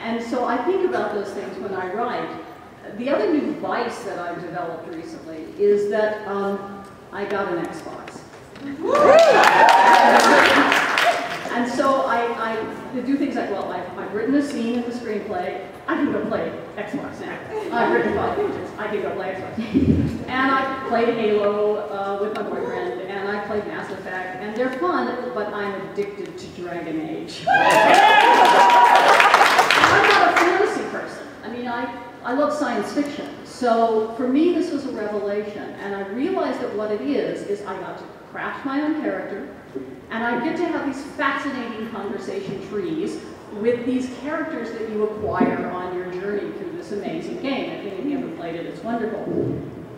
And so I think about those things when I write. The other new vice that I've developed recently is that I got an Xbox. And so I do things like, well, I've written a scene in the screenplay, I can go play Xbox now. I've written 5 pages, I can go play Xbox. And I played Halo with my boyfriend, and I played Mass Effect, and they're fun, but I'm addicted to Dragon Age. I'm not a fantasy person. I mean, I love science fiction. So for me, this was a revelation, and I realized that what it is I got to craft my own character, and I get to have these fascinating conversation trees with these characters that you acquire on your journey through this amazing game. If any of you haven't played it, it's wonderful.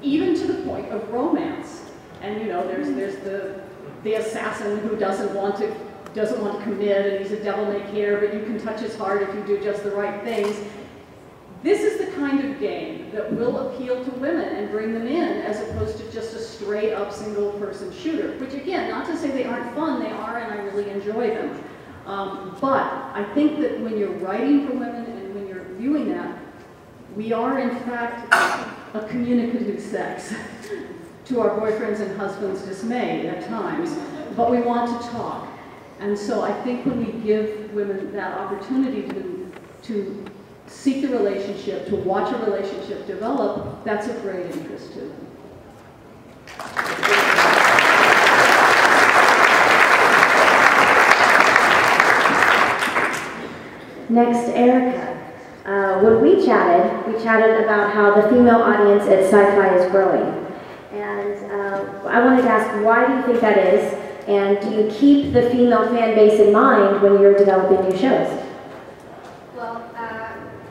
Even to the point of romance. And you know, there's the assassin who doesn't want to commit, and he's a devil may care, but you can touch his heart if you do just the right things. This is the kind of game that will appeal to women and bring them in, as opposed to just a straight up single person shooter, which again, not to say they aren't fun, they are, and I really enjoy them. But I think that when you're writing for women and when you're viewing that, we are in fact a communicative sex, to our boyfriends and husbands' dismay at times, but we want to talk. And so I think when we give women that opportunity to seek the relationship, to watch a relationship develop, that's of great interest to them. Next, Erika. When we chatted about how the female audience at Sci-Fi is growing. And I wanted to ask, why do you think that is? And do you keep the female fan base in mind when you're developing new shows? Well,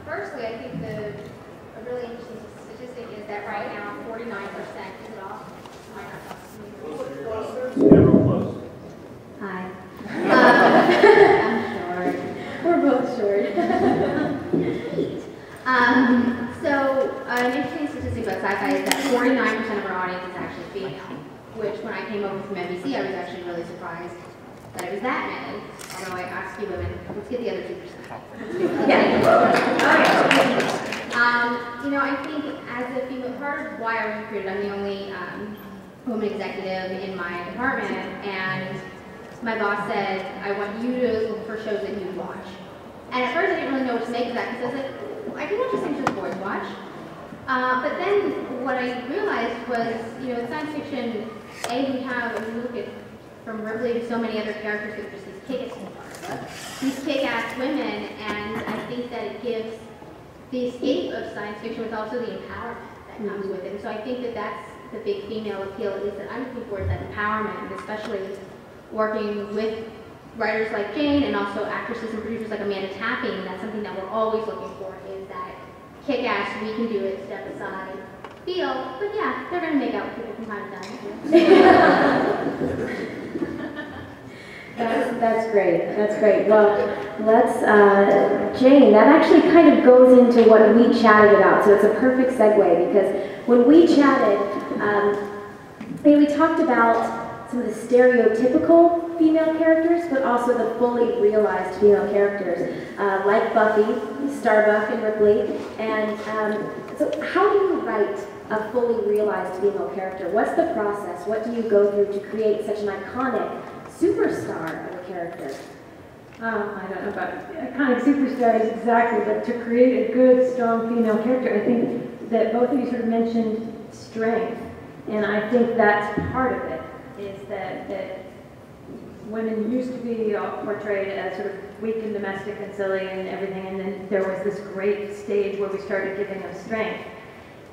firstly, I think a really interesting statistic is that right now, 49% is it off? Hi. I'm short. We're both short. So an interesting statistic about Sci-Fi is that 49% of our audience is actually female, which when I came over from NBC, I was actually really surprised that it was that many. Although I asked you women, let's get the other 2%. Yeah. You know, I think as a female, part of why I was recruited, I'm the only woman executive in my department, and my boss said, I want you to look for shows that you watch. And at first I didn't really know what to make of that, because I was like, I can watch the same shows boys watch. But then what I realized was, you know, in science fiction, we have, if you look at from Ripley to so many other characters, that just these kick-ass women, and I think that it gives the escape of science fiction with also the empowerment that comes with it. And so I think that that's the big female appeal, at least that I'm looking for, is that empowerment, and especially working with writers like Jane and also actresses and producers like Amanda Tapping. That's something that we're always looking for, is that kick-ass, we can do it, step aside feel. But yeah, they're going to make out with people from time to time. That's great. That's great. Well, let's, Jane, that actually kind of goes into what we chatted about. So it's a perfect segue, because when we chatted, we talked about some of the stereotypical female characters, but also the fully realized female characters, like Buffy, Starbuck, and Ripley. And so how do you write a fully realized female character? What's the process? What do you go through to create such an iconic superstar of a character? I don't know about iconic superstars exactly, but to create a good, strong female character, I think that both of you sort of mentioned strength, and I think that's part of it, is that women used to be portrayed as sort of weak and domestic and silly and everything, and then there was this great stage where we started giving them strength.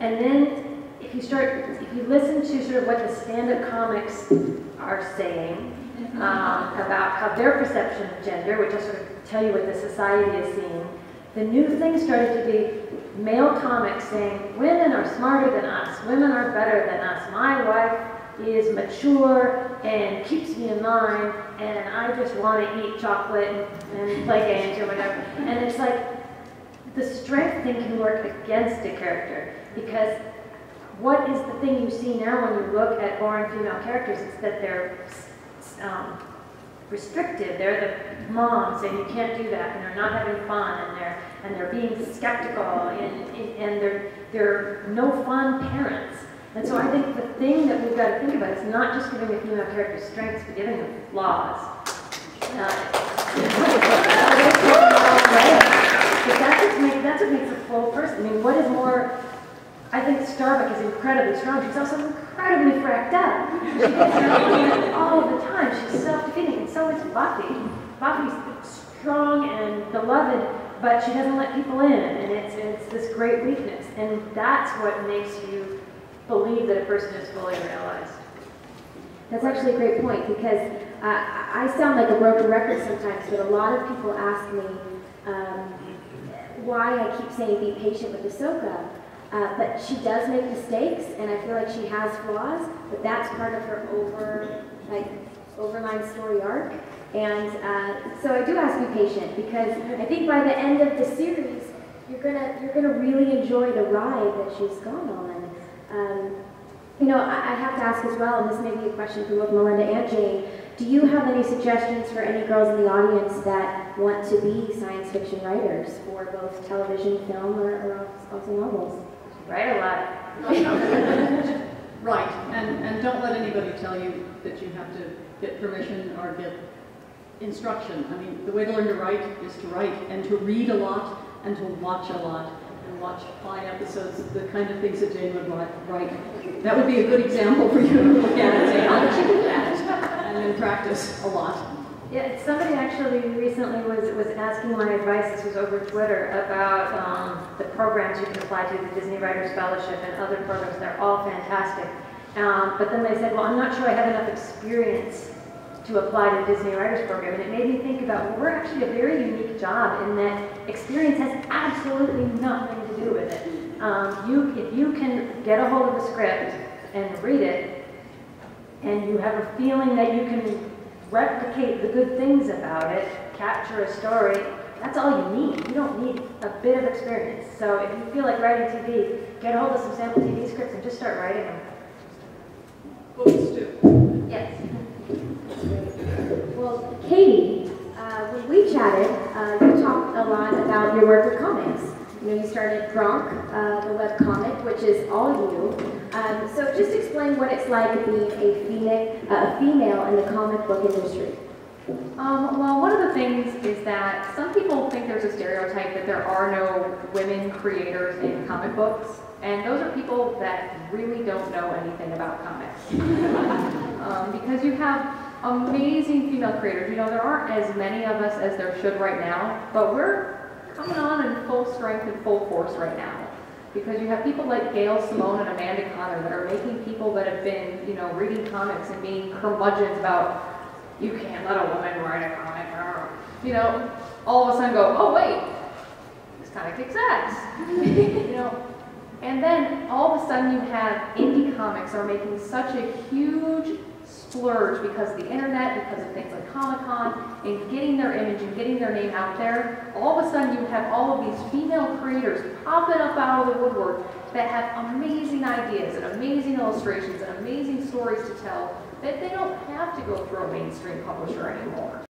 And then if you listen to sort of what the stand-up comics are saying, about how their perception of gender, which will sort of tell you what the society is seeing, the new thing started to be male comics saying, women are smarter than us, women are better than us, my wife is mature and keeps me in line, and I just want to eat chocolate and play games or whatever. And it's like, the strength thing can work against a character, because what is the thing you see now when you look at born female characters? It's that they're restrictive. They're the mom saying you can't do that, and they're not having fun, and they're being skeptical, and they're no fun parents. And so I think the thing that we've got to think about is not just giving a female character strengths, but giving them flaws. But that's what makes a full person. I mean, what is more? I think Starbuck is incredibly strong. She's also incredibly fracked up. She gets her all the time. She's self-defeating, and so is Buffy. Buffy's strong and beloved, but she doesn't let people in, and it's this great weakness. And that's what makes you believe that a person is fully realized. That's actually a great point, because I sound like a broken record sometimes, but a lot of people ask me why I keep saying be patient with Ahsoka. But she does make mistakes, and I feel like she has flaws, but that's part of her overline story arc. And so I do ask you patient, because I think by the end of the series, you're gonna really enjoy the ride that she's gone on. You know, I have to ask as well, and this may be a question for both Melinda and Jane, do you have any suggestions for any girls in the audience that want to be science fiction writers for both television, film, or also novels? Write a lot. Right, and don't let anybody tell you that you have to get permission or get instruction. I mean, the way to learn to write is to write, and to read a lot, and to watch a lot, and watch 5 episodes of the kind of things that Jane would write. That would be a good example for you to look at and say, how did she do that? And then practice a lot. Yeah, somebody actually recently was asking my advice, this was over Twitter, about the programs you can apply to, the Disney Writers Fellowship and other programs. They're all fantastic. But then they said, well, I'm not sure I have enough experience to apply to the Disney Writers Program. And it made me think about, well, we're actually a very unique job in that experience has absolutely nothing to do with it. If you can get a hold of a script and read it, and you have a feeling that you can replicate the good things about it, capture a story, that's all you need. You don't need a bit of experience. So if you feel like writing TV, get a hold of some sample TV scripts and just start writing them. Books too. Yes. Well, Katie, when we chatted, you talked a lot about your work with comics. You know, you started Gronk, the web comic, which is all you. So just explain what it's like being a female in the comic book industry. Well, one of the things is that some people think there's a stereotype that there are no women creators in comic books, and those are people that really don't know anything about comics. Because you have amazing female creators. You know, there aren't as many of us as there should right now, but we're coming on in full strength and full force right now. Because you have people like Gail Simone and Amanda Connor that are making people that have been, you know, reading comics and being curmudgeons about, you can't let a woman write a comic, you know, all of a sudden go, oh wait, this comic kicks ass, you know. And then all of a sudden you have indie comics are making such a huge splurge because of the internet, because of things like Comic-Con, and getting their image and getting their name out there. All of a sudden you have all of these female creators popping up out of the woodwork that have amazing ideas and amazing illustrations and amazing stories to tell that they don't have to go through a mainstream publisher anymore.